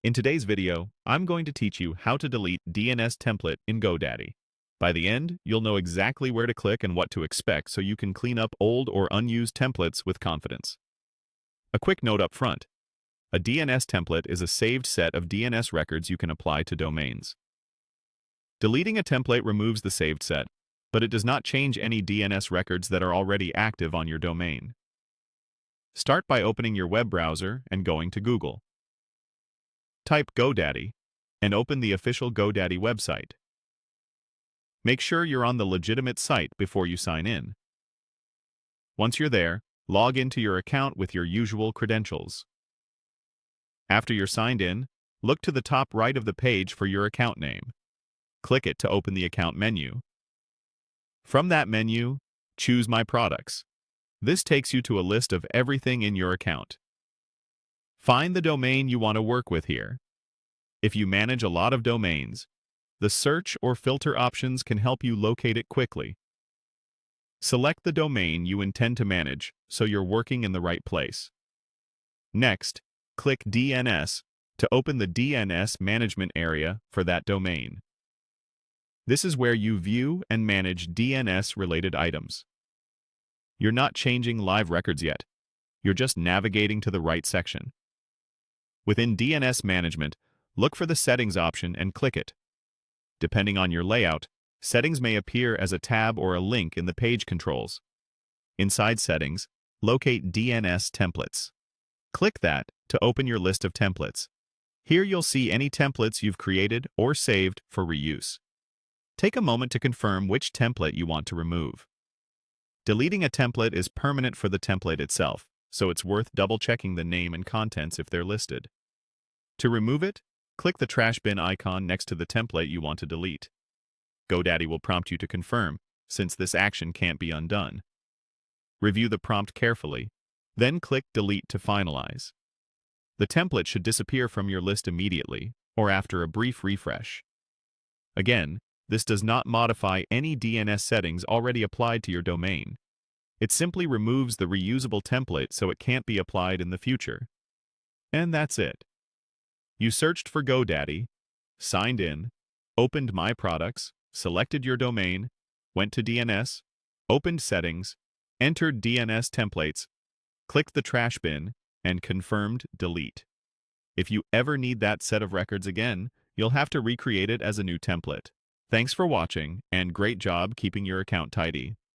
In today's video, I'm going to teach you how to delete DNS template in GoDaddy. By the end, you'll know exactly where to click and what to expect so you can clean up old or unused templates with confidence. A quick note up front. A DNS template is a saved set of DNS records you can apply to domains. Deleting a template removes the saved set, but it does not change any DNS records that are already active on your domain. Start by opening your web browser and going to Google. Type GoDaddy and open the official GoDaddy website. Make sure you're on the legitimate site before you sign in. Once you're there, log into your account with your usual credentials. After you're signed in, look to the top right of the page for your account name. Click it to open the account menu. From that menu, choose My Products. This takes you to a list of everything in your account. Find the domain you want to work with here. If you manage a lot of domains, the search or filter options can help you locate it quickly. Select the domain you intend to manage so you're working in the right place. Next, click DNS to open the DNS Management area for that domain. This is where you view and manage DNS-related items. You're not changing live records yet. You're just navigating to the right section. Within DNS Management, look for the Settings option and click it. Depending on your layout, settings may appear as a tab or a link in the page controls. Inside Settings, locate DNS Templates. Click that to open your list of templates. Here you'll see any templates you've created or saved for reuse. Take a moment to confirm which template you want to remove. Deleting a template is permanent for the template itself, so it's worth double-checking the name and contents if they're listed. To remove it, click the trash bin icon next to the template you want to delete. GoDaddy will prompt you to confirm, since this action can't be undone. Review the prompt carefully, then click Delete to finalize. The template should disappear from your list immediately, or after a brief refresh. Again, this does not modify any DNS settings already applied to your domain. It simply removes the reusable template so it can't be applied in the future. And that's it. You searched for GoDaddy, signed in, opened My Products, selected your domain, went to DNS, opened Settings, entered DNS Templates, clicked the trash bin, and confirmed Delete. If you ever need that set of records again, you'll have to recreate it as a new template. Thanks for watching, and great job keeping your account tidy.